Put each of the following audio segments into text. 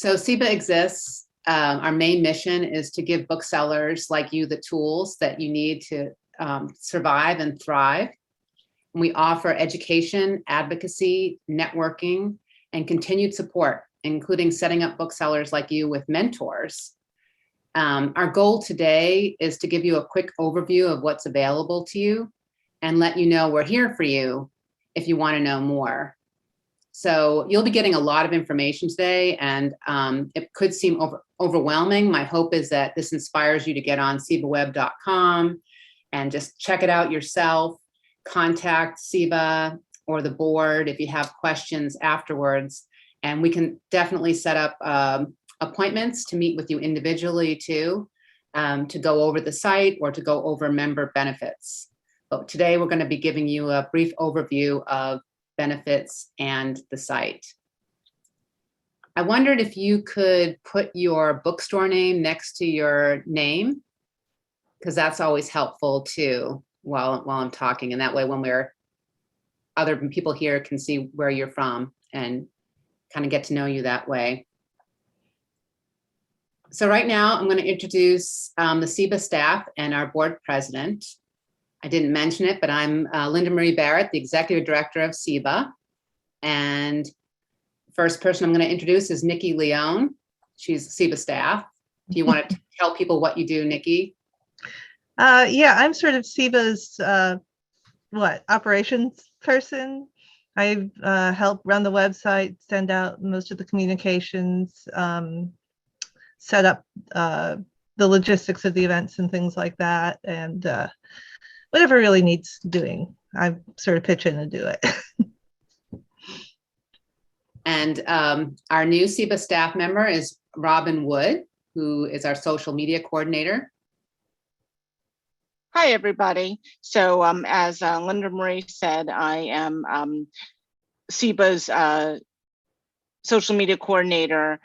So SIBA exists. Our main mission is to give booksellers like you the tools that you need to survive and thrive. We offer education, advocacy, networking, and continued support, including setting up booksellers like you with mentors. Our goal today is to give you a quick overview of what's available to you and let you know we're here for you if you want to know more. So you'll be getting a lot of information today, and it could seem overwhelming. My hope is that this inspires you to get on SIBAweb.com and just check it out yourself. Contact SIBA or the board if you have questions afterwards, and we can definitely set up appointments to meet with you individually too, to go over the site or to go over member benefits. But today we're going to be giving you a brief overview of benefits and the site. I wondered if you could put your bookstore name next to your name, because that's always helpful too while I'm talking, and that way when other people here can see where you're from and kind of get to know you that way. So right now I'm going to introduce the SIBA staff and our board president. I didn't mention it, but I'm Linda Marie Barrett, the executive director of SIBA. And first person I'm going to introduce is Nikki Leone. She's SIBA staff. Do you want to tell people what you do, Nikki? Yeah, I'm sort of SIBA's operations person. I help run the website, send out most of the communications, set up the logistics of the events and things like that, and whatever really needs doing, I sort of pitch in and do it. And our new SIBA staff member is Robin Wood, who is our social media coordinator. Hi, everybody. So as Linda Marie said, I am SIBA's social media coordinator.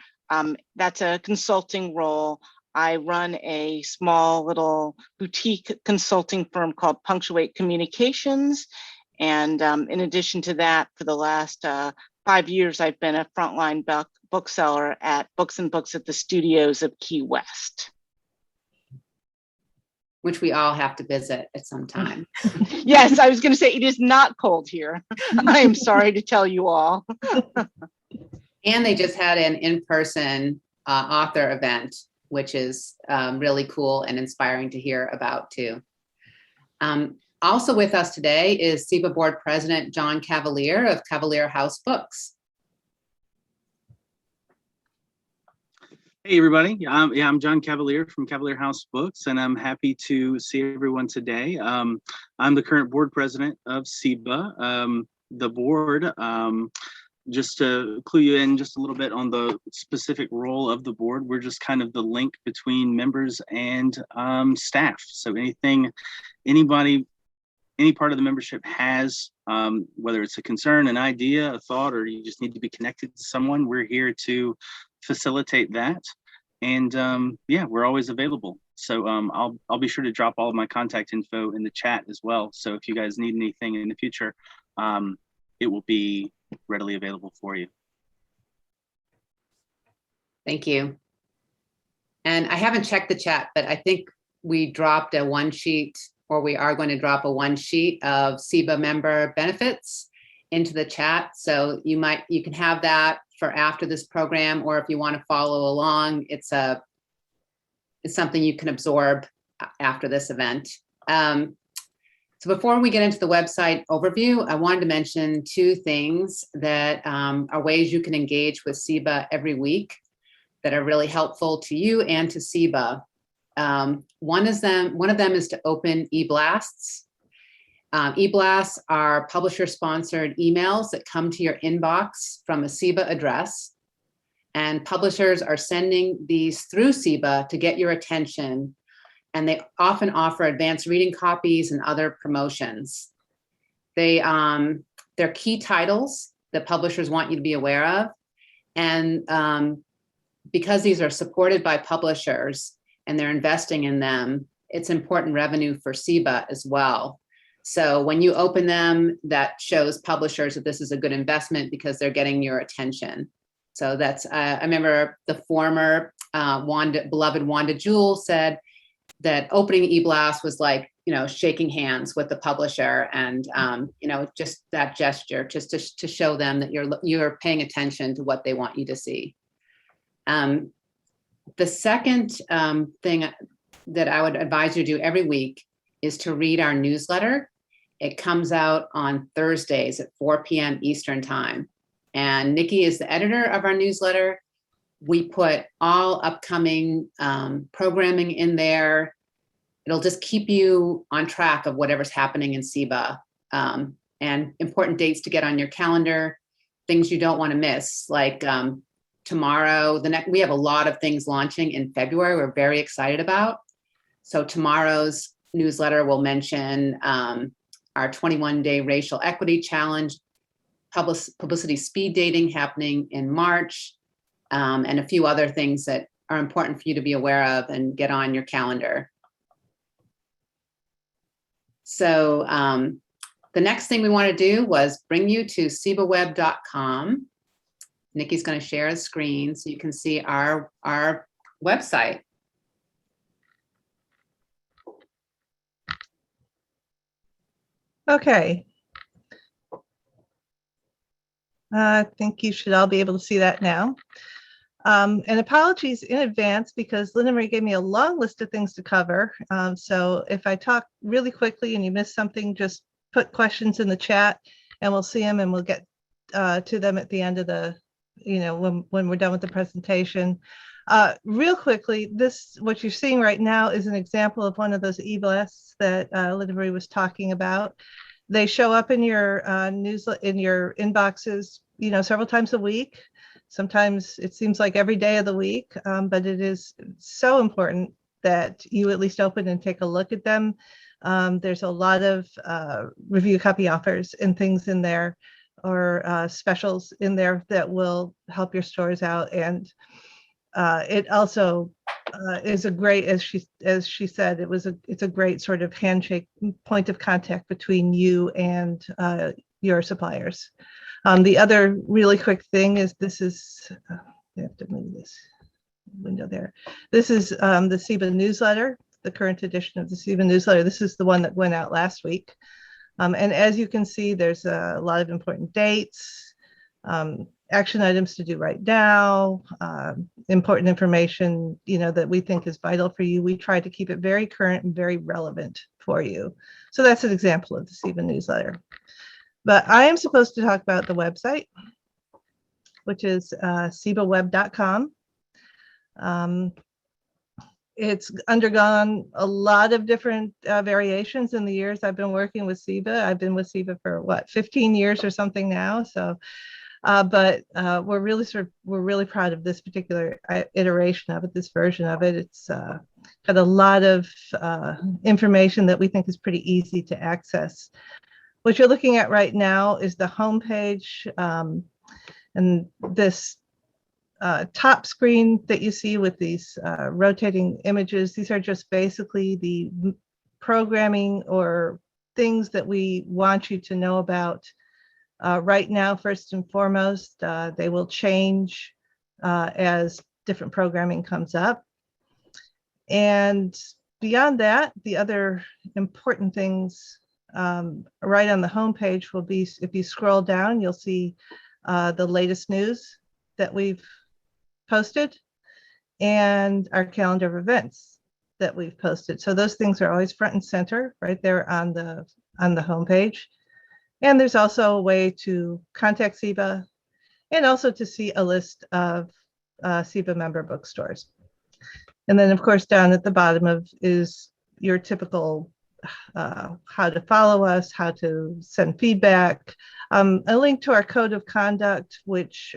That's a consulting role. I run a small little boutique consulting firm called Punctuate Communications. And in addition to that, for the last 5 years, I've been a frontline bookseller at Books and Books at the Studios of Key West. Which we all have to visit at some time. Yes, I was going to say it is not cold here. I am sorry to tell you all. And they just had an in-person author event, which is really cool and inspiring to hear about too. Also with us today is SIBA board president John Cavalier of Cavalier House Books. Hey everybody, I'm John Cavalier from Cavalier House Books, and I'm happy to see everyone today. I'm the current board president of SIBA. The board, just to clue you in just a little bit on the specific role of the board, we're just kind of the link between members and staff. So anybody, any part of the membership has, whether it's a concern, an idea, a thought, or you just need to be connected to someone, we're here to facilitate that. And yeah, we're always available. So I'll be sure to drop all of my contact info in the chat as well. So if you guys need anything in the future, it will be readily available for you. Thank you. And I haven't checked the chat, but I think we dropped a one sheet, or we are going to drop a one sheet of SIBA member benefits into the chat. So you can have that for after this program, or if you want to follow along, it's something you can absorb after this event. So before we get into the website overview, I wanted to mention two things that are ways you can engage with SIBA every week that are really helpful to you and to SIBA. One of them is to open e-blasts. E-blasts are publisher-sponsored emails that come to your inbox from a SIBA address, and publishers are sending these through SIBA to get your attention, and they often offer advanced reading copies and other promotions. They're key titles that publishers want you to be aware of, and because these are supported by publishers and they're investing in them, it's important revenue for SIBA as well. So when you open them, that shows publishers that this is a good investment because they're getting your attention. So that's, I remember the former beloved Wanda Jewell said that opening eBlast was like, shaking hands with the publisher, and, just that gesture, just to show them that you're paying attention to what they want you to see. The second thing that I would advise you to do every week is to read our newsletter. It comes out on Thursdays at 4 p.m. Eastern time. And Nikki is the editor of our newsletter. We put all upcoming programming in there. It'll just keep you on track of whatever's happening in SIBA, and important dates to get on your calendar, things you don't want to miss, like tomorrow, we have a lot of things launching in February we're very excited about. So tomorrow's newsletter will mention our 21-day racial equity challenge, publicity speed dating happening in March, and a few other things that are important for you to be aware of and get on your calendar. So the next thing we want to do was bring you to SIBAweb.com. Nikki's going to share the screen so you can see our website. Okay. I think you should all be able to see that now. And apologies in advance because Linda Marie gave me a long list of things to cover. So if I talk really quickly and you miss something, just put questions in the chat and we'll see them and we'll get to them at the end of the, when we're done with the presentation. Real quickly, what you're seeing right now is an example of one of those e-blasts that Linda Marie was talking about. They show up in your newsletter, in your inboxes, several times a week. Sometimes it seems like every day of the week, but it is so important that you at least open and take a look at them. There's a lot of review copy offers and things in there, or specials in there that will help your stores out. And it also is a great, as she said, it's a great sort of handshake point of contact between you and your suppliers. The other really quick thing is I have to move this window there. This is the SIBA newsletter, the current edition of the SIBA newsletter. This is the one that went out last week. And as you can see, there's a lot of important dates, action items to do right now, important information, that we think is vital for you. We try to keep it very current and very relevant for you. So that's an example of the SIBA newsletter. But I am supposed to talk about the website, which is SIBAweb.com. It's undergone a lot of different variations in the years I've been working with SIBA. I've been with SIBA for 15 years or something now. So, but we're really proud of this particular iteration of it, this version of it. It's got a lot of information that we think is pretty easy to access. What you're looking at right now is the homepage, and this top screen that you see with these rotating images. These are just basically the programming or things that we want you to know about right now. First and foremost, they will change as different programming comes up. And beyond that, the other important things right on the homepage will be, if you scroll down, you'll see the latest news that we've posted and our calendar of events that we've posted. So those things are always front and center right there on the homepage. And there's also a way to contact SIBA and also to see a list of SIBA member bookstores. And then of course down at the bottom is your typical how to follow us, how to send feedback, a link to our code of conduct, which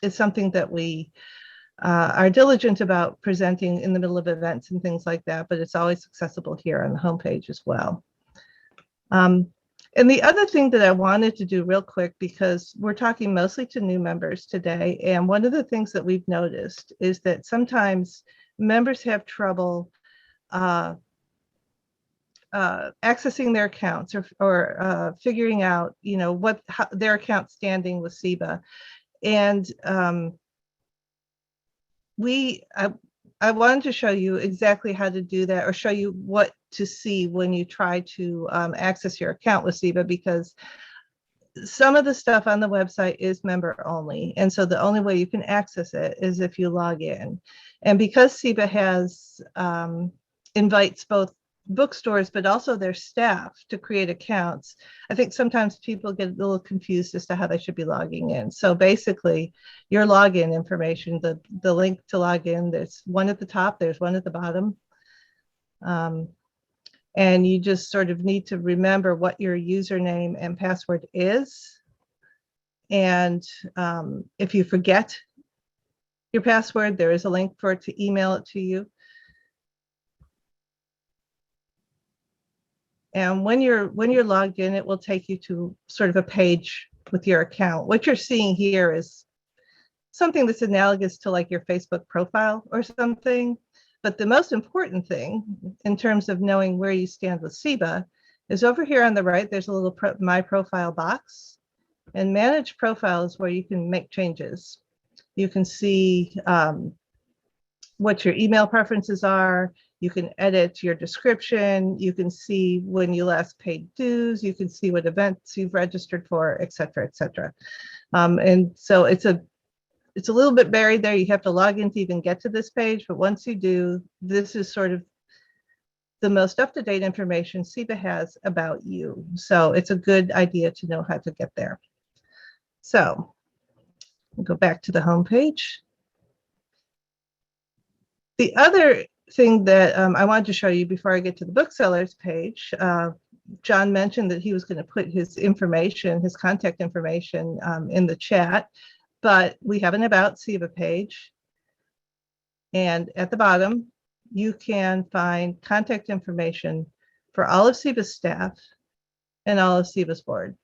is something that we are diligent about presenting in the middle of events and things like that, but it's always accessible here on the homepage as well. And the other thing that I wanted to do real quick, because we're talking mostly to new members today, and one of the things that we've noticed is that sometimes members have trouble accessing their accounts or figuring out, what their account standing with SIBA. And I wanted to show you exactly how to do that, or show you what to see when you try to access your account with SIBA, because some of the stuff on the website is member only. And so the only way you can access it is if you log in. And because SIBA has invites both bookstores, but also their staff to create accounts, I think sometimes people get a little confused as to how they should be logging in. So basically your login information, the link to log in, there's one at the top, there's one at the bottom. And you just sort of need to remember what your username and password is. And if you forget your password, there is a link for it to email it to you. And when you're logged in, it will take you to sort of a page with your account. What you're seeing here is something that's analogous to like your Facebook profile or something. But the most important thing in terms of knowing where you stand with SIBA is over here on the right, there's a little My Profile box, and Manage Profile is where you can make changes. You can see what your email preferences are. You can edit your description. You can see when you last paid dues. You can see what events you've registered for, et cetera, et cetera. And so it's a little bit buried there. You have to log in to even get to this page, but once you do, this is sort of the most up-to-date information SIBA has about you. So it's a good idea to know how to get there. So we'll go back to the home page. The other thing that I wanted to show you before I get to the booksellers page, John mentioned that he was going to put his information, his contact information in the chat. But we have an About SIBA page. And at the bottom, you can find contact information for all of SIBA's staff and all of SIBA's board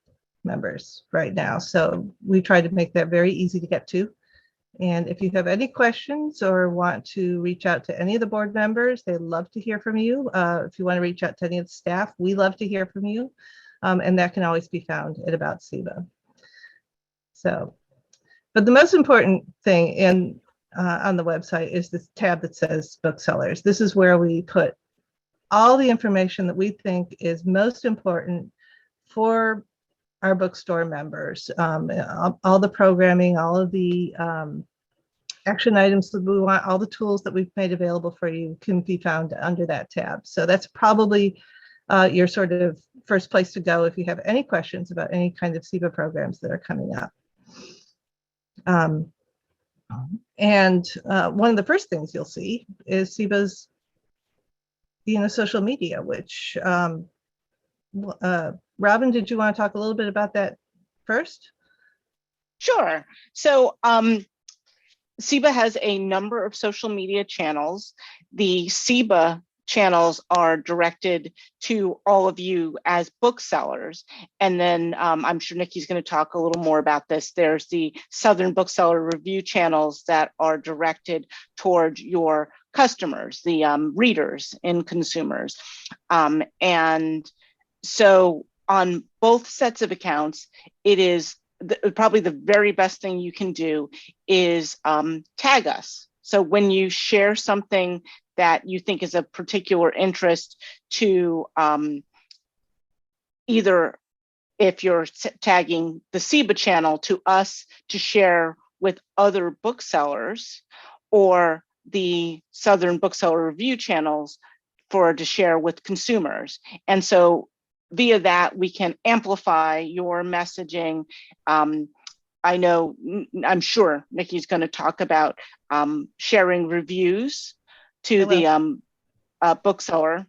members right now. So we try to make that very easy to get to. And if you have any questions or want to reach out to any of the board members, they'd love to hear from you. If you want to reach out to any of the staff, we love to hear from you. And that can always be found at About SIBA. So. But the most important thing on the website is this tab that says Booksellers. This is where we put all the information that we think is most important for our bookstore members. All the programming, all of the action items that we want, all the tools that we've made available for you can be found under that tab. So that's probably your sort of first place to go if you have any questions about any kind of SIBA programs that are coming up. And one of the first things you'll see is SIBA's, social media, which Robin, did you want to talk a little bit about that first? Sure. So SIBA has a number of social media channels. The SIBA channels are directed to all of you as booksellers. And then I'm sure Nikki's going to talk a little more about this. There's the Southern Bookseller Review channels that are directed toward your customers, the readers and consumers. And so on both sets of accounts, it is probably the very best thing you can do is tag us. So when you share something that you think is of particular interest to either, if you're tagging the SIBA channel, to us to share with other booksellers, or the Southern Bookseller Review channels to share with consumers. And so via that, we can amplify your messaging. I'm sure Nikki's going to talk about sharing reviews to the bookseller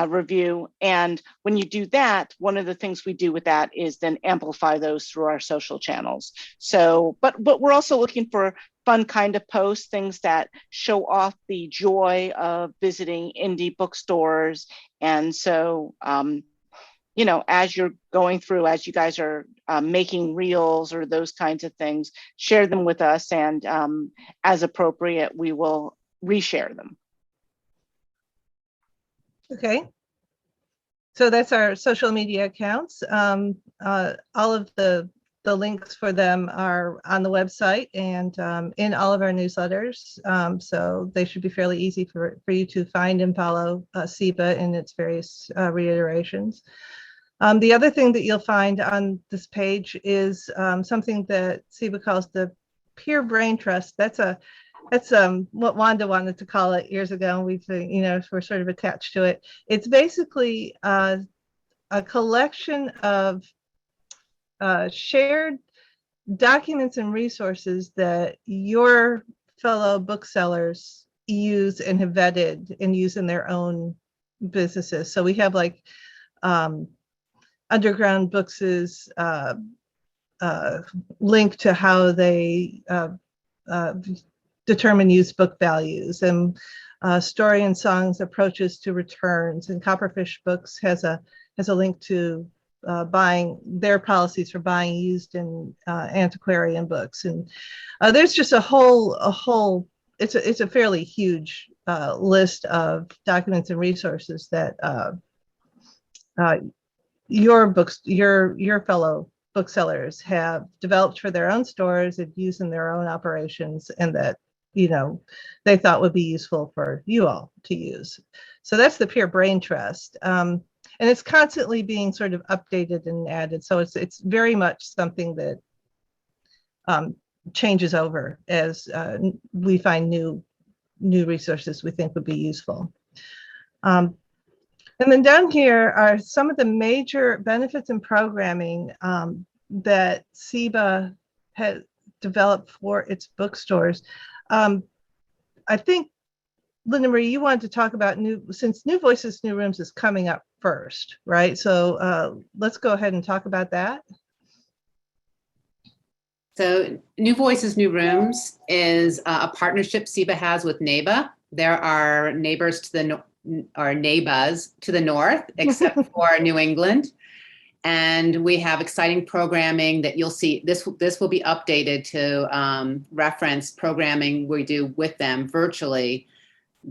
review. And when you do that, one of the things we do with that is then amplify those through our social channels. So, but we're also looking for fun kind of posts, things that show off the joy of visiting indie bookstores. And so, as you're going through, as you guys are making reels or those kinds of things, share them with us, and as appropriate, we will reshare them. Okay. So that's our social media accounts. All of the the links for them are on the website and in all of our newsletters. So they should be fairly easy for you to find and follow SIBA in its various reiterations. The other thing that you'll find on this page is something that SIBA calls the peer brain trust. That's what Wanda wanted to call it years ago. And we're sort of attached to it. It's basically a collection of shared documents and resources that your fellow booksellers use and have vetted and use in their own businesses. So we have like Underground Books' link to how they determine used book values, and Story and Songs approaches to returns, and Copperfish Books has a link to buying their policies for buying used and antiquarian books. And there's just a whole it's a fairly huge list of documents and resources that your fellow booksellers have developed for their own stores and use in their own operations, and that they thought would be useful for you all to use. So that's the Peer Brain Trust. And it's constantly being sort of updated and added. So it's very much something that changes over as we find new resources we think would be useful. And then down here are some of the major benefits and programming that SIBA has developed for its bookstores. I think, Linda Marie, you wanted to talk about since New Voices, New Rooms is coming up first, right? So let's go ahead and talk about that. So New Voices, New Rooms is a partnership SIBA has with NABA. There are neighbors to the NABAs to the north, except for New England. And we have exciting programming that you'll see. This will be updated to reference programming we do with them virtually.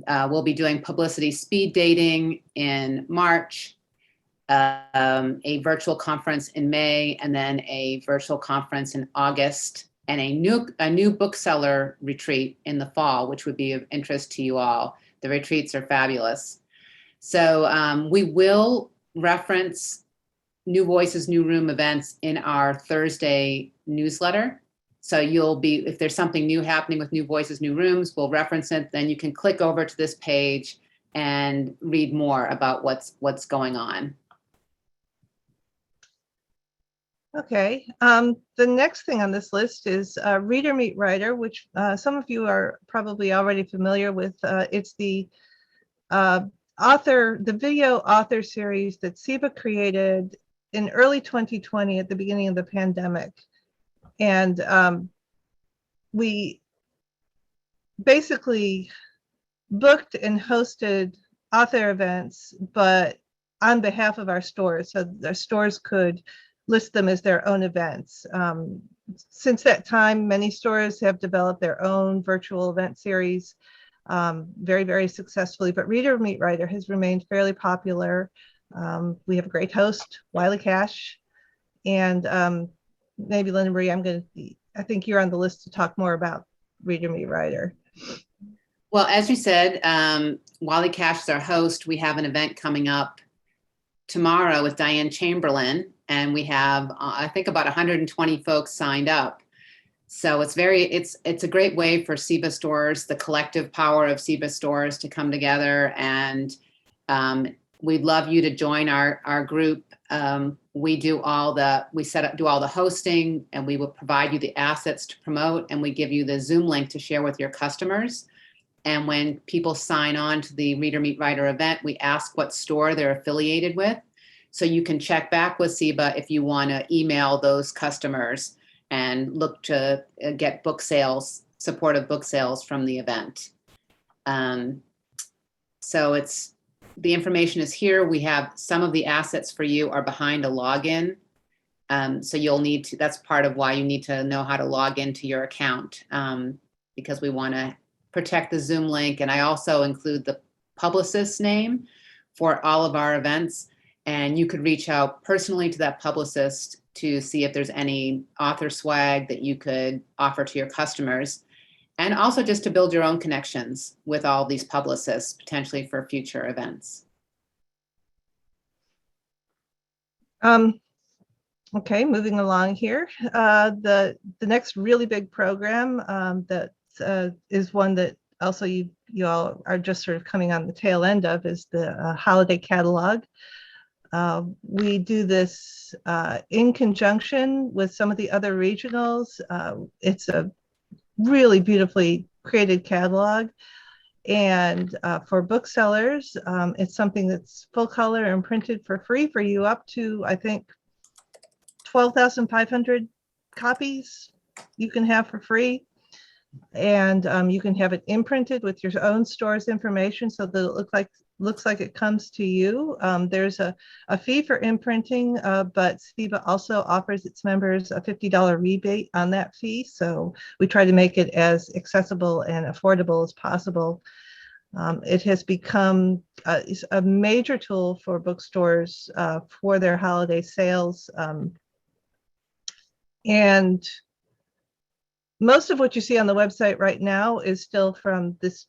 We'll be doing publicity speed dating in March, a virtual conference in May, and then a virtual conference in August, and a new bookseller retreat in the fall, which would be of interest to you all. The retreats are fabulous. So we will reference New Voices, New Room events in our Thursday newsletter. So if there's something new happening with New Voices, New Rooms, we'll reference it. Then you can click over to this page and read more about what's going on. Okay. The next thing on this list is Reader Meet Writer, which some of you are probably already familiar with. It's the video author series that SIBA created in early 2020 at the beginning of the pandemic. And we basically booked and hosted author events, but on behalf of our stores. So our stores could list them as their own events. Since that time, many stores have developed their own virtual event series very, very successfully, but Reader Meet Writer has remained fairly popular. We have a great host, Wiley Cash, and maybe Linda Marie, I think you're on the list to talk more about Reader Meet Writer. Well, as you said, Wiley Cash is our host. We have an event coming up tomorrow with Diane Chamberlain, and we have, I think, about 120 folks signed up. So it's a great way for SIBA stores, the collective power of SIBA stores, to come together, and we'd love you to join our group. We do all the hosting, and we will provide you the assets to promote, and we give you the Zoom link to share with your customers. And when people sign on to the Reader Meet Writer event, we ask what store they're affiliated with. So you can check back with SIBA if you want to email those customers and look to get book sales, supportive book sales from the event. So the information is here. We have some of the assets for you are behind a login. So you'll need to, that's part of why you need to know how to log into your account, because we want to protect the Zoom link. And I also include the publicist's name for all of our events. And you could reach out personally to that publicist to see if there's any author swag that you could offer to your customers. And also just to build your own connections with all these publicists, potentially for future events. Okay, moving along here. The next really big program that is one that also you all are just sort of coming on the tail end of is the holiday catalog. We do this in conjunction with some of the other regionals. It's a really beautifully created catalog. And for booksellers, it's something that's full color and printed for free for you up to, I think, 12,500 copies you can have for free. And you can have it imprinted with your own store's information so that it looks like it comes to you. There's a fee for imprinting, but SIBA also offers its members a $50 rebate on that fee. So we try to make it as accessible and affordable as possible. It has become a major tool for bookstores for their holiday sales. And most of what you see on the website right now is still from this,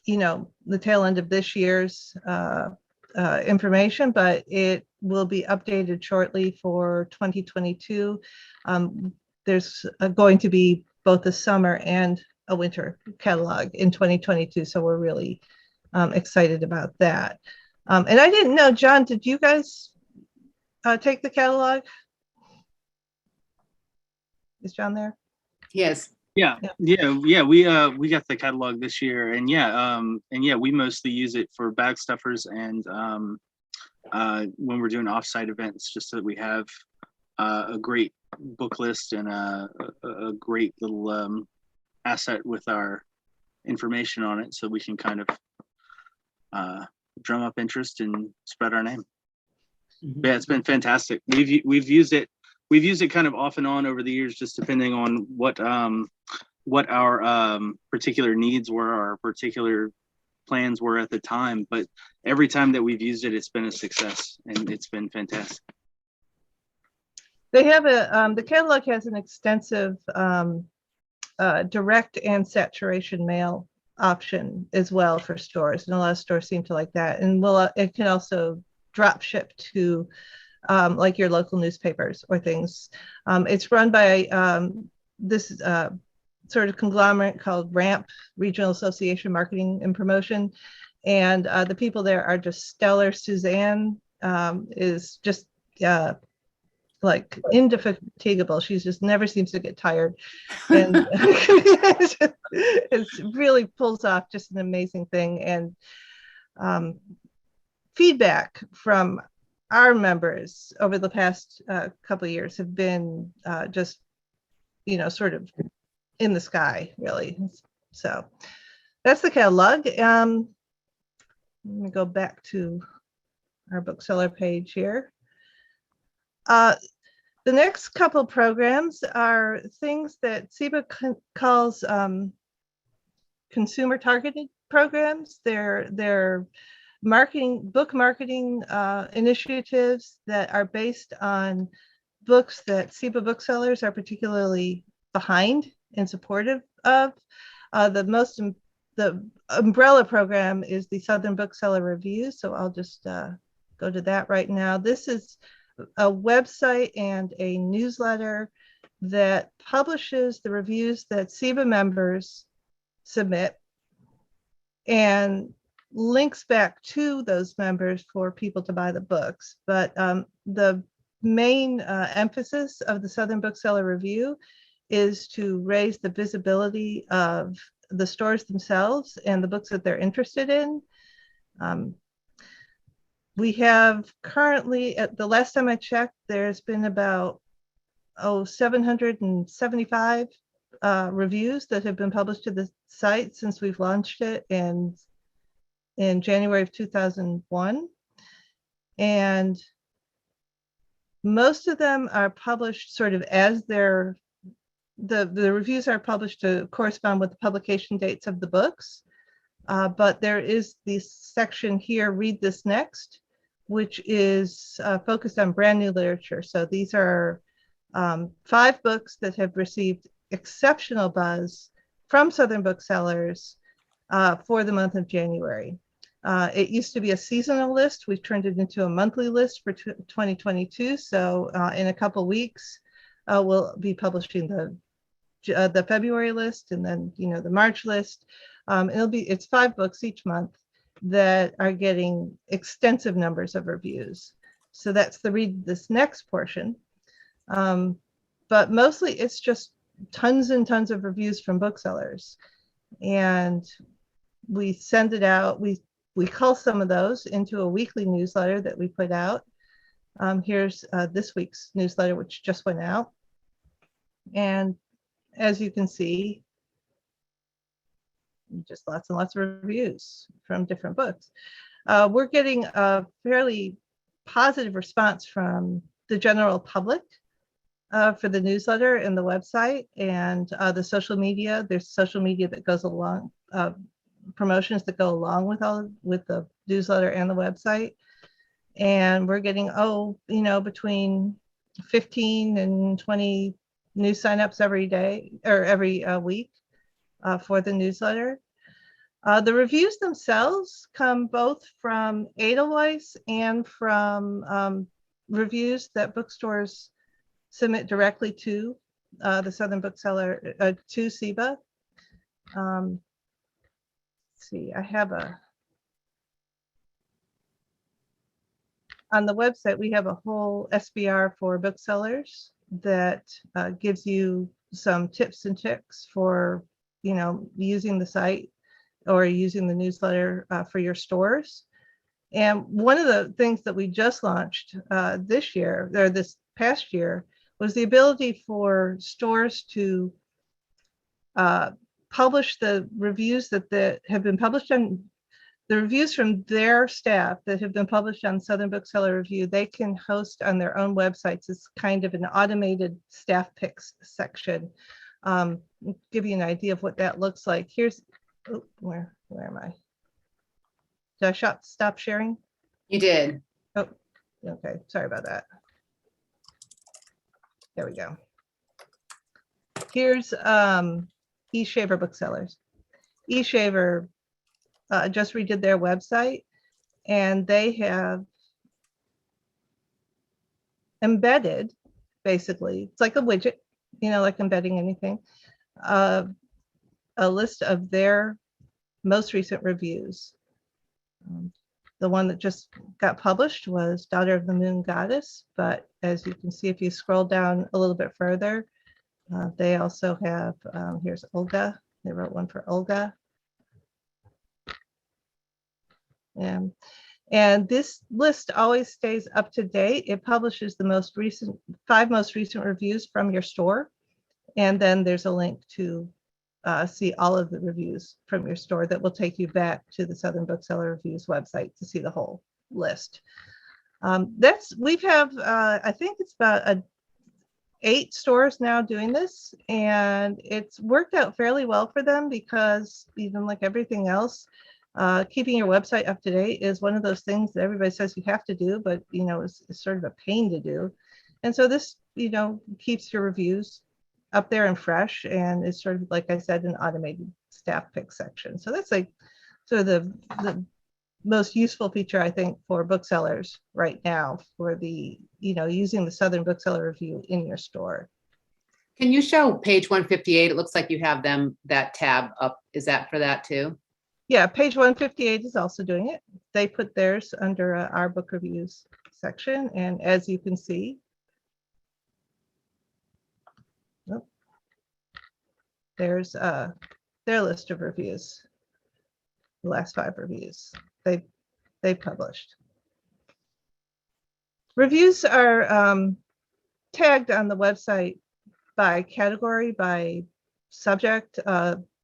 the tail end of this year's information, but it will be updated shortly for 2022. There's going to be both a summer and a winter catalog in 2022, so we're really excited about that. And I didn't know, John, did you guys take the catalog? Is John there? Yes. Yeah. We got the catalog this year, and we mostly use it for bag stuffers and when we're doing offsite events, just so that we have a great book list and a great little asset with our information on it, so we can kind of drum up interest and spread our name. Mm-hmm. Yeah, it's been fantastic. We've used it kind of off and on over the years, just depending on what our particular needs were, our particular plans were at the time. But every time that we've used it, it's been a success, and it's been fantastic. They have the catalog has an extensive direct and saturation mail option as well for stores, and a lot of stores seem to like that. And it can also drop ship to like your local newspapers or things. It's run by this sort of conglomerate called RAMP, Regional Association Marketing and Promotion. And the people there are just stellar. Suzanne is just like indefatigable. She's just never seems to get tired. And it really pulls off just an amazing thing. And feedback from our members over the past couple of years have been just, sort of in the sky, really. So that's the catalog. Let me go back to our bookseller page here. The next couple programs are things that SIBA calls consumer targeted programs. They're book marketing initiatives that are based on books that SIBA booksellers are particularly behind and supportive of. The umbrella program is the Southern Bookseller Review, so I'll just go to that right now. This is a website and a newsletter that publishes the reviews that SIBA members submit and links back to those members for people to buy the books. But the main emphasis of the Southern Bookseller Review is to raise the visibility of the stores themselves and the books that they're interested in. We have currently, at the last time I checked, there's been about 775 reviews that have been published to the site since we've launched it in January of 2001. And most of them are published sort of as the reviews are published to correspond with the publication dates of the books. But there is this section here, Read This Next, which is focused on brand new literature. So these are 5 books that have received exceptional buzz from Southern Booksellers for the month of January. It used to be a seasonal list. We've turned it into a monthly list for 2022. So in a couple weeks, we'll be publishing the February list, and then the March list. It's 5 books each month that are getting extensive numbers of reviews. So that's the read this next portion. But mostly it's just tons and tons of reviews from booksellers, and we send it out. We cull some of those into a weekly newsletter that we put out. Here's this week's newsletter, which just went out. And as you can see, just lots and lots of reviews from different books. We're getting a fairly positive response from the general public for the newsletter and the website and the social media. There's social media that goes along, promotions that go along with the newsletter and the website. And we're getting, between 15 and 20 new signups every day or every week for the newsletter. The reviews themselves come both from Edelweiss and from reviews that bookstores submit directly to the Southern Bookseller, to SIBA. Let's see, I have on the website, we have a whole SBR for booksellers that gives you some tips and tricks for, using the site or using the newsletter for your stores. And one of the things that we just launched this past year was the ability for stores to publish the reviews that have been published on the reviews from their staff that have been published on Southern Bookseller Review. They can host on their own websites as kind of an automated staff picks section. Give you an idea of what that looks like. Here's, where am I? Did I stop sharing? You did. Oh, okay. Sorry about that. There we go. Here's eShaver Booksellers. eShaver just redid their website, and they have embedded, basically, it's like a widget, like embedding anything, a list of their most recent reviews. The one that just got published was Daughter of the Moon Goddess, but as you can see, if you scroll down a little bit further, they also have, here's Olga. They wrote one for Olga. And this list always stays up to date. It publishes the 5 most recent reviews from your store. And then there's a link to see all of the reviews from your store that will take you back to the Southern Bookseller Reviews website to see the whole list. We have, I think it's about 8 stores now doing this, and it's worked out fairly well for them because even like everything else, keeping your website up to date is one of those things that everybody says you have to do, but it's sort of a pain to do. And so this, keeps your reviews up there and fresh, and it's sort of, like I said, an automated staff pick section. So that's like sort of the most useful feature, I think, for booksellers right now for the, using the Southern Bookseller Review in your store. Can you show page 158? It looks like you have that tab up. Is that for that too? Yeah, page 158 is also doing it. They put theirs under our book reviews section. And as you can see, there's their list of reviews, the last 5 reviews they published. Reviews are tagged on the website by category, by subject,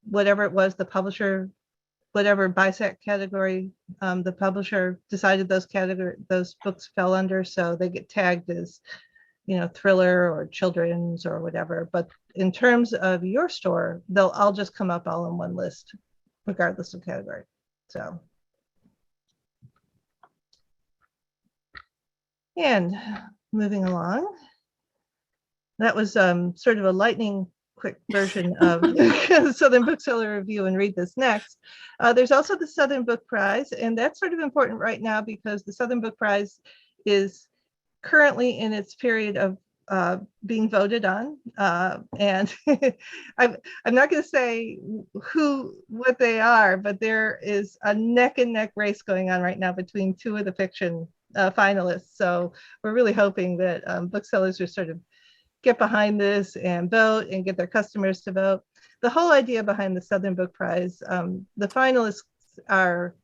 whatever it was, the publisher, whatever BISAC category the publisher decided those books fell under, so they get tagged as, thriller or children's or whatever. But in terms of your store, they'll all just come up all in one list, regardless of category. So, and moving along, That was sort of a lightning quick version of Southern Bookseller Review and Read This Next. There's also the Southern Book Prize, and that's sort of important right now because the Southern Book Prize is currently in its period of being voted on. And I'm not going to say what they are, but there is a neck and neck race going on right now between two of the fiction finalists. So we're really hoping that booksellers are sort of get behind this and vote and get their customers to vote. The whole idea behind the Southern Book Prize, the finalists are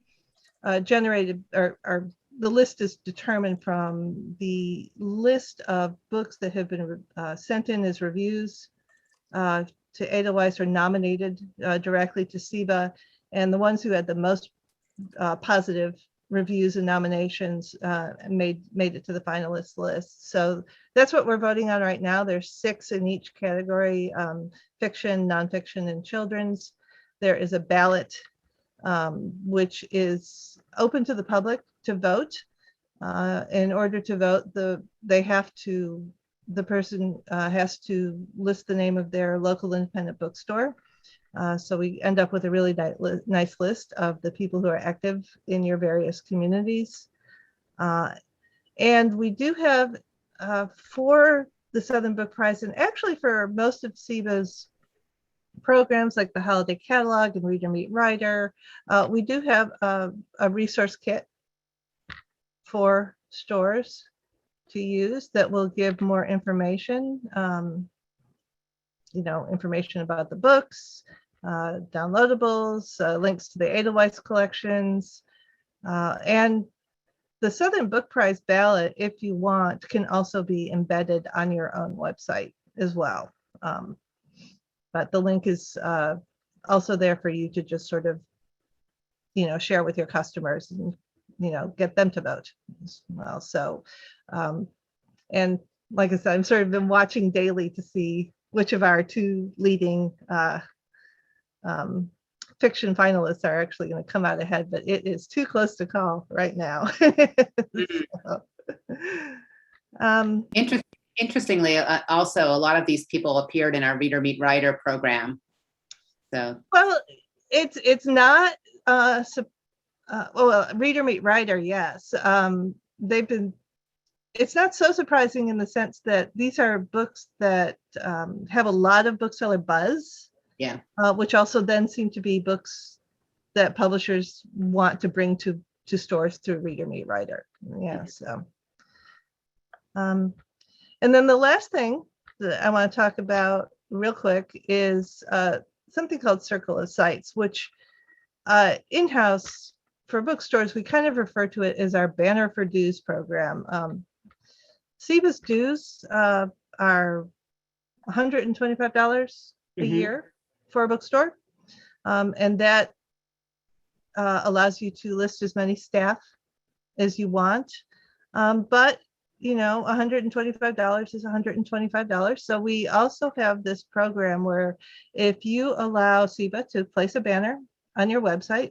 generated, or the list is determined from the list of books that have been sent in as reviews to Edelweiss or nominated directly to SIBA, and the ones who had the most positive reviews and nominations made it to the finalist list. So that's what we're voting on right now. There's 6 in each category: fiction, nonfiction, and children's. There is a ballot which is open to the public to vote. In order to vote, the person has to list the name of their local independent bookstore. So we end up with a really nice list of the people who are active in your various communities. And we do have for the Southern Book Prize, and actually for most of SIBA's programs like the Holiday Catalog and Reader Meet Writer, we do have a resource kit for stores to use that will give more information, information about the books, downloadables, links to the Edelweiss collections, and the Southern Book Prize ballot, if you want, can also be embedded on your own website as well. But the link is also there for you to just sort of, share with your customers and, get them to vote as well. So, and like I said, I've sort of been watching daily to see which of our 2 leading fiction finalists are actually going to come out ahead, but it is too close to call right now. So, Interestingly, also a lot of these people appeared in our Reader Meet Writer program. So well, it's not Reader Meet Writer, yes. It's not so surprising in the sense that these are books that have a lot of bookseller buzz. Yeah. Which also then seem to be books that publishers want to bring to stores through Reader Meet Writer. Yeah. So, and then the last thing that I want to talk about real quick is something called Circle of Sites, which in-house for bookstores, we kind of refer to it as our Banner for Dues program. SIBA's dues are $125 a year for a bookstore, and that allows you to list as many staff as you want, but $125 is $125. So we also have this program where if you allow SIBA to place a banner on your website,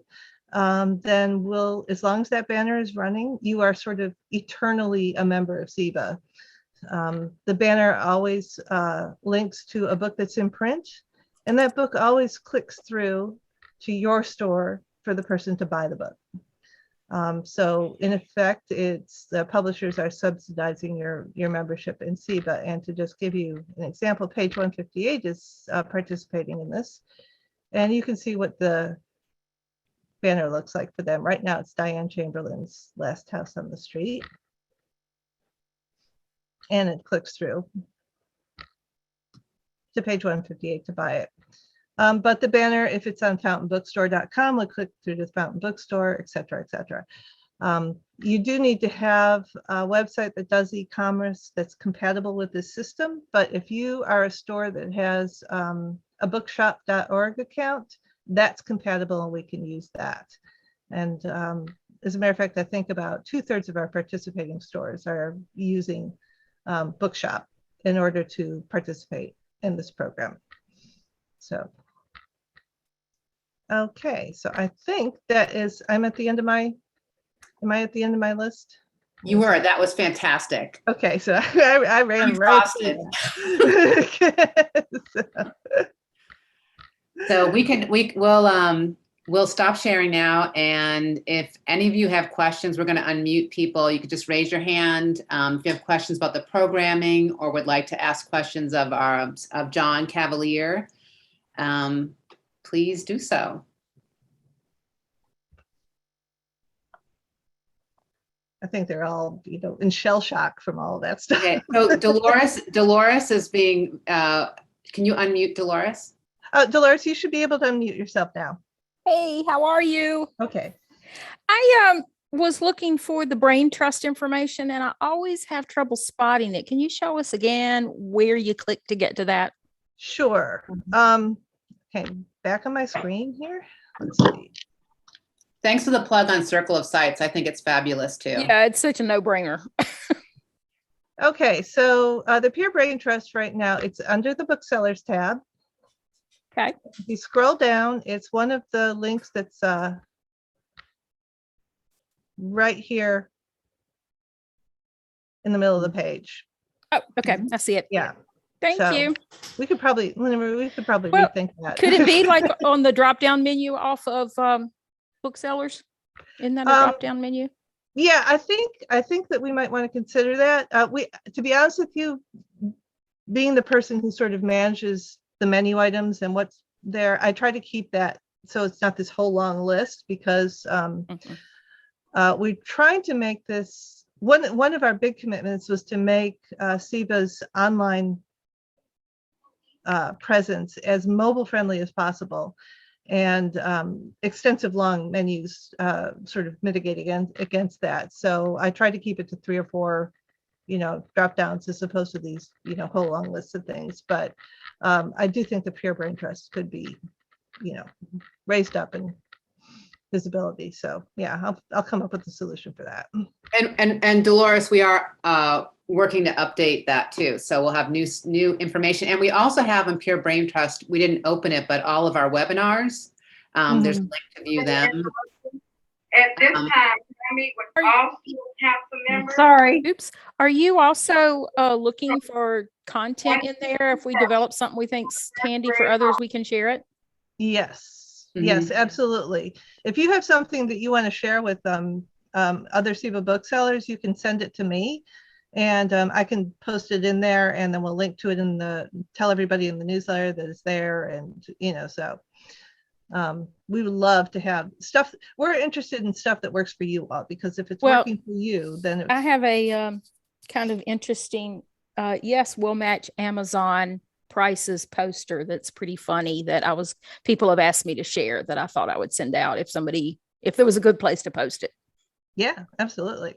then as long as that banner is running, you are sort of eternally a member of SIBA. The banner always links to a book that's in print, and that book always clicks through to your store for the person to buy the book. So in effect, it's the publishers are subsidizing your membership in SIBA. And to just give you an example, page 158 is participating in this. And you can see what the banner looks like for them. Right now, it's Diane Chamberlain's Last House on the Street. And it clicks through to page 158 to buy it. But the banner, if it's on fountainbookstore.com, will click through to the Fountain Bookstore, et cetera, et cetera. You do need to have a website that does e-commerce that's compatible with this system. But if you are a store that has a bookshop.org account, that's compatible and we can use that. And as a matter of fact, I think about 2/3 of our participating stores are using Bookshop in order to participate in this program. So, okay, so I think that is, am I at the end of my list? You were, that was fantastic. Okay, so I ran right through that. So we'll stop sharing now. And if any of you have questions, we're going to unmute people. You could just raise your hand. If you have questions about the programming or would like to ask questions of John Cavalier, please do so. I think they're all, in shell shock from all of that stuff. Okay, so Dolores is being, can you unmute Dolores? Dolores, you should be able to unmute yourself now. Hey, how are you? Okay. I was looking for the brain trust information and I always have trouble spotting it. Can you show us again where you click to get to that? Sure. Okay, back on my screen here. Let's see. Thanks for the plug on Circle of Sites. I think it's fabulous too. Yeah, it's such a no-brainer. Okay, so the Peer Brain Trust right now, it's under the Booksellers tab. Okay. If you scroll down, it's one of the links that's right here in the middle of the page. Oh, okay. I see it. Yeah. Thank So, you. We could probably Well, rethink that. Could it be like on the drop-down menu off of Booksellers? Isn't that a drop-down menu? Yeah, I think that we might want to consider that. To be honest with you, being the person who sort of manages the menu items and what's there, I try to keep that so it's not this whole long list, because we're trying to make this one of our big commitments was to make SIBA's online presence as mobile friendly as possible, and extensive long menus sort of mitigate against that. So I try to keep it to 3 or 4 drop downs as opposed to these whole long lists of things. But I do think the Peer Brain Trust could be raised up in visibility. So yeah, I'll come up with a solution for that. And Dolores, we are working to update that too. So we'll have new information. And we also have on Peer Brain Trust, we didn't open it, but all of our webinars, there's a link to view them. At this time, I meet with all school council members. Sorry. Oops. Are you also looking for content in there? If we develop something we think's handy for others, we can share it? Yes. Mhm. Yes, absolutely. If you have something that you want to share with other SIBA booksellers, you can send it to me, and I can post it in there, and then we'll link to it tell everybody in the newsletter that it's there, and so we would love to have stuff. We're interested in stuff that works for you all, because if it's working for you, then I have a kind of interesting yes, we'll match Amazon prices poster that's pretty funny that people have asked me to share, that I thought I would send out if there was a good place to post it. Yeah, absolutely.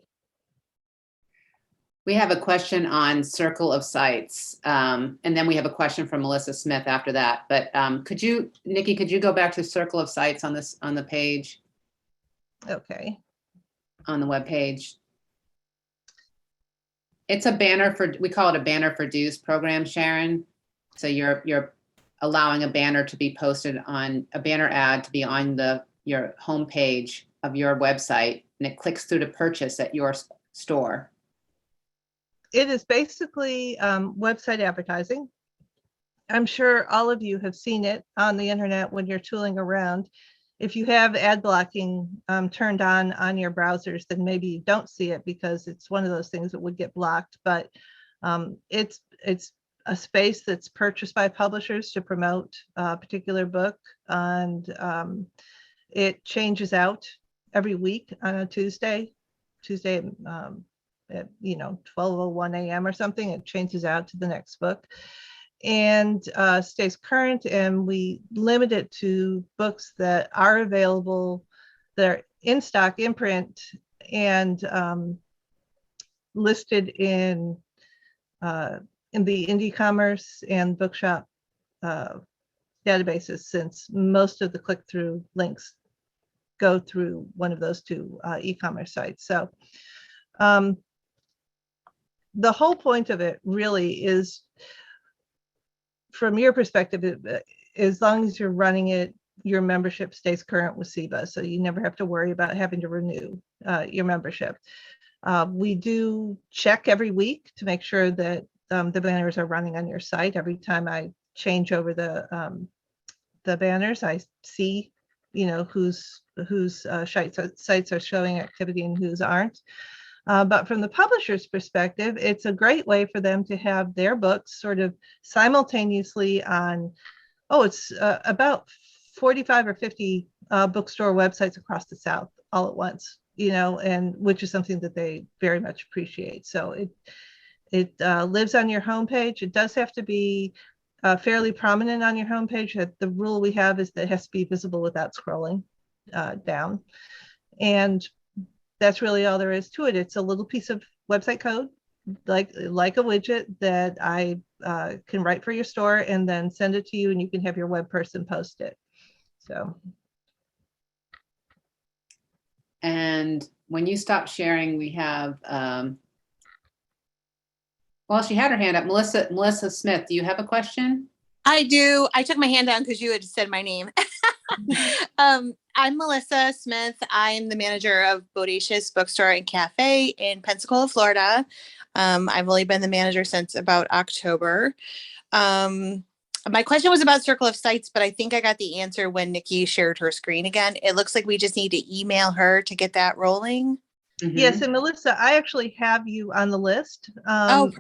We have a question on Circle of Sites, and then we have a question from Melissa Smith after that. But Nikki, could you go back to Circle of Sites on the page? Okay. On the web page. It's a banner we call it a banner for dues program, Sharon. So you're allowing a banner ad to be on your homepage of your website, and it clicks through to purchase at your store. It is basically website advertising. I'm sure all of you have seen it on the internet when you're tooling around. If you have ad blocking turned on your browsers, then maybe you don't see it because it's one of those things that would get blocked. But it's a space that's purchased by publishers to promote a particular book, and it changes out every week on a Tuesday at 12:01 a.m. or something. It changes out to the next book and stays current, and we limit it to books that are available, that are in stock, in print, and listed in the Indie Commerce and Bookshop databases, since most of the click-through links go through one of those two e-commerce sites. So the whole point of it really is, from your perspective, as long as you're running it, your membership stays current with SIBA, so you never have to worry about having to renew your membership. We do check every week to make sure that the banners are running on your site. Every time I change over the banners, I see, whose sites are showing activity and whose aren't. But from the publisher's perspective, it's a great way for them to have their books sort of simultaneously on, it's about 45 or 50 bookstore websites across the South all at once, and which is something that they very much appreciate. So it lives on your homepage. It does have to be fairly prominent on your homepage. The rule we have is that it has to be visible without scrolling down. And that's really all there is to it. It's a little piece of website code, like a widget that I can write for your store and then send it to you, and you can have your web person post it. So. And when you stop sharing, we have, well, she had her hand up. Melissa Smith, do you have a question? I do. I took my hand down because you had said my name. I'm Melissa Smith. I'm the manager of Bodacious Bookstore and Cafe in Pensacola, Florida. I've only been the manager since about October. My question was about Circle of Sites, but I think I got the answer when Nikki shared her screen again. It looks like we just need to email her to get that rolling. Mm-hmm. Yes, and Melissa, I actually have you on the list. I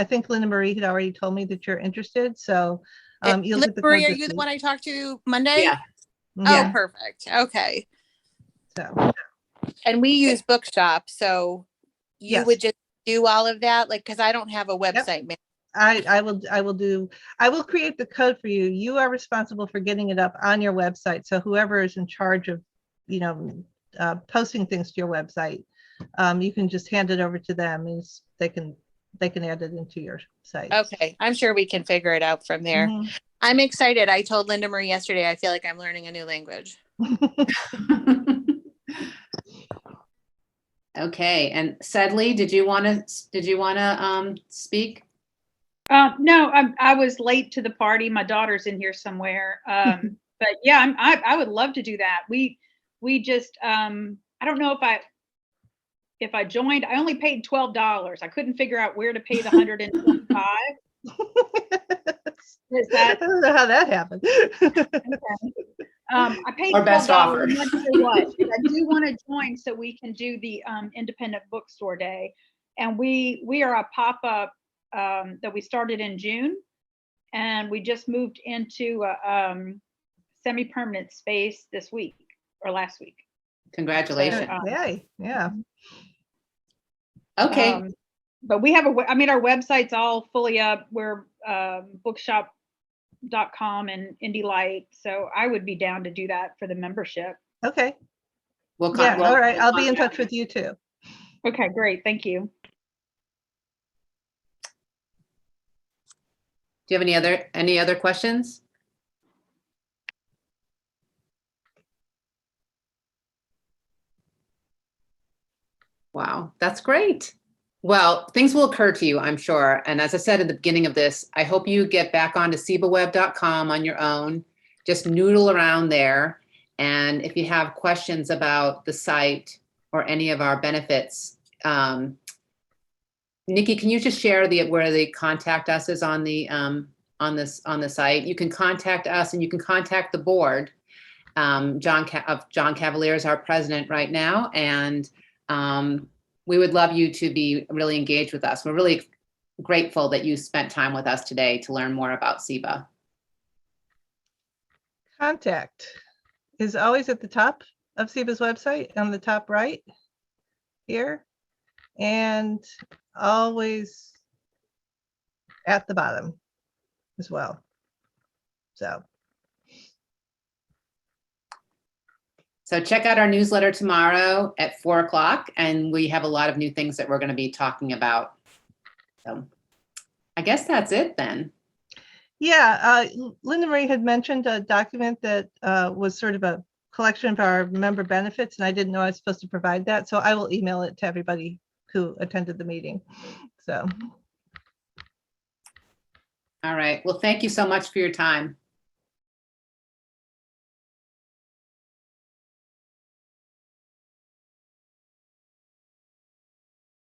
think Linda Marie had already told me that you're interested, so you'll get the Marie, code are this you the week. one I talked to Monday? Yeah. Oh, Yeah. perfect. Okay. So, and we use Bookshop, so you yes. would just do all of that, like, because I don't have a website. Yep. I will create the code for you. You are responsible for getting it up on your website. So whoever is in charge of, posting things to your website, you can just hand it over to them, and they can add it into your site. Okay, I'm sure we can figure it out from there. Mm-hmm. I'm excited. I told Linda Marie yesterday, I feel like I'm learning a new language. Okay, and Sedley, did you want to speak? No, I was late to the party. My daughter's in here somewhere. But yeah, I would love to do that. We just I don't know if I joined. I only paid $12. I couldn't figure out where to pay the $125. I don't know how that happened. Okay. I paid Our best $12. offer. I'm not sure what. I do want to join so we can do the independent bookstore day, and we are a pop-up that we started in June, and we just moved into a semi-permanent space this week or last week. Congratulations. So, Yay. Yeah. Okay. But we have our website's all fully up. We're bookshop.com and Indie Light. So I would be down to do that for the membership. Okay. All right. I'll be in touch with you too. Okay, great. Thank you. Do you have any other questions? Wow, that's great. Well, things will occur to you, I'm sure. And as I said at the beginning of this, I hope you get back onto SIBAweb.com on your own. Just noodle around there. And if you have questions about the site or any of our benefits, Nikki, can you just share where they contact us is on the site? You can contact us, and you can contact the board. John Cavalier is our president right now, and we would love you to be really engaged with us. We're really grateful that you spent time with us today to learn more about SIBA. Contact is always at the top of SIBA's website, on the top right here, and always at the bottom as well. So check out our newsletter tomorrow at 4:00, and we have a lot of new things that we're going to be talking about. So I guess that's it then. Yeah, Linda Marie had mentioned a document that was sort of a collection of our member benefits, and I didn't know I was supposed to provide that, so I will email it to everybody who attended the meeting. So. All right. Well, thank you so much for your time.